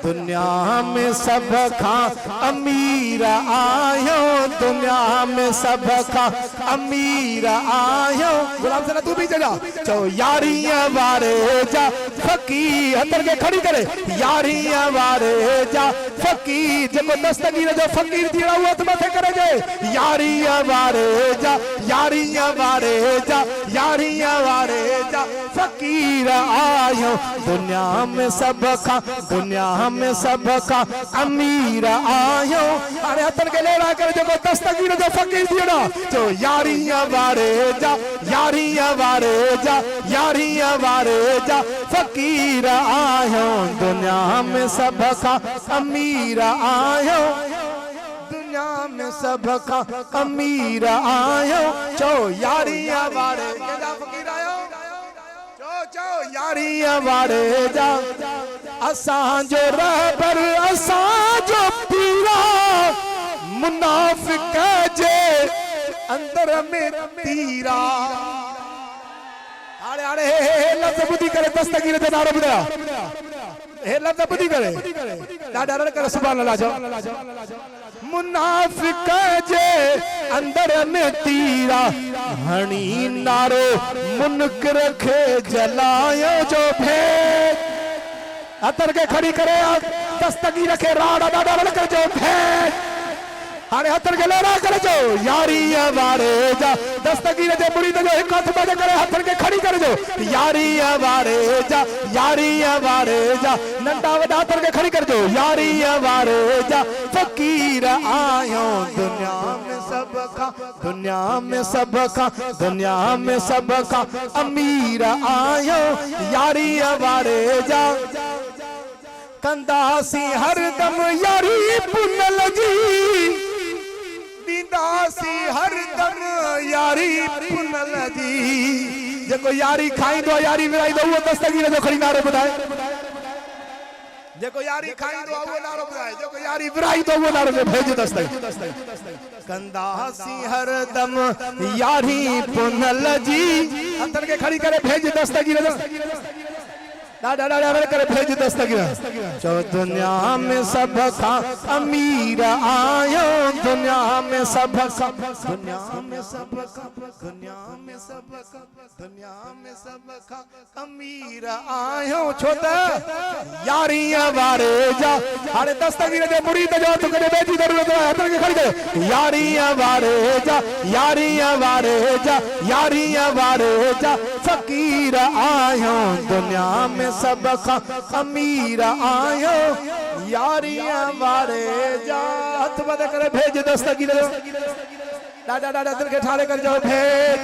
दुनिया में सब खा अमीर आयो, दुनिया में सब खा अमीर आयो। गुलाम सना तू भी जा चो यारियां वारे जा फकीर अंदर के खड़ी करे, यारियां वारे जा फकीर जको दस्तगीर जो फकीर थी हुआ तो मथे करे जे, यारियां वारे जा, यारियां वारे जा, यारियां वारे जा फकीर आयो। दुनिया में सब खा, दुनिया में सब खा अमीर आयो। अरे हथन के लेड़ा करे जको दस्तगीर जो फकीर थी ना जो यारियां वारे जा, यारियां वारे जा, यारियां वारे जा फकीर आयो। दुनिया में सब खा अमीर आयो, दुनिया में सब खा अमीर आयो। चो यारियां वारे जा फकीर आयो, चो चो यारियां वारे जा। असां जो रहबर असां जो पीरा, मुनाफिक जे अंदर में तीरा। अरे अरे लफ्ज़ बुद्धि करे दस्तगीर ते नारो बुधा, हे लफ्ज़ बुद्धि करे ॾाढा रड़ करे सुभान अल्लाह जो। मुनाफिक जे अंदर में तीरा, हणी नारो मुनकर खे जलायो जो भेद। अतर के खड़ी करे दस्तगीर के राड़ा ॾाढा रड़ कर जो भेद। अरे हथन के लेरा करे जो यारियां वारे जा, दस्तगीर जे मुरीद जो एक हाथ में करे हथन के खड़ी करे जो यारियां वारे जा, यारियां वारे जा। नंदा वडा हथन के खड़ी कर जो यारियां वारे जा फकीर आयो। दुनिया में सब खा, दुनिया में सब खा, दुनिया में सब खा अमीर आयो। यारियां वारे जा कंदासी हरदम यारी पुनल जी, दीदासी हरदम यारी पुनल जी। जेको यारी खाईंदो यारी विराईंदो वो दस्तगीर जो खड़ी नारो ॿुधाए, जेको यारी खाईंदो वो नारो ॿुधाए, जेको यारी विराईंदो वो नारो भेज दस्तगीर। कंदासी हरदम यारी पुनल जी, हथन के खड़ी करे भेज दस्तगीर जो डाडा डाडा करे भेज दस्तगीर। चो दुनिया में सब खा अमीर आयो, दुनिया में सब खा, दुनिया में सब खा, दुनिया में सब खा, दुनिया में सब खा अमीर आयो। छो त यारियां वारे जा। अरे दस्तगीर जे मुरीद जो तो कदे बेजी जरूरत है हथन के खड़ी करे यारियां वारे जा, यारियां वारे जा, यारियां वारे जा फकीर आयो। दुनिया में सब खा अमीर आयो। यारियां वारे जा हथ मत करे भेज दस्तगीर। डाडा डाडा दिल के ठाड़े कर जाओ भेज।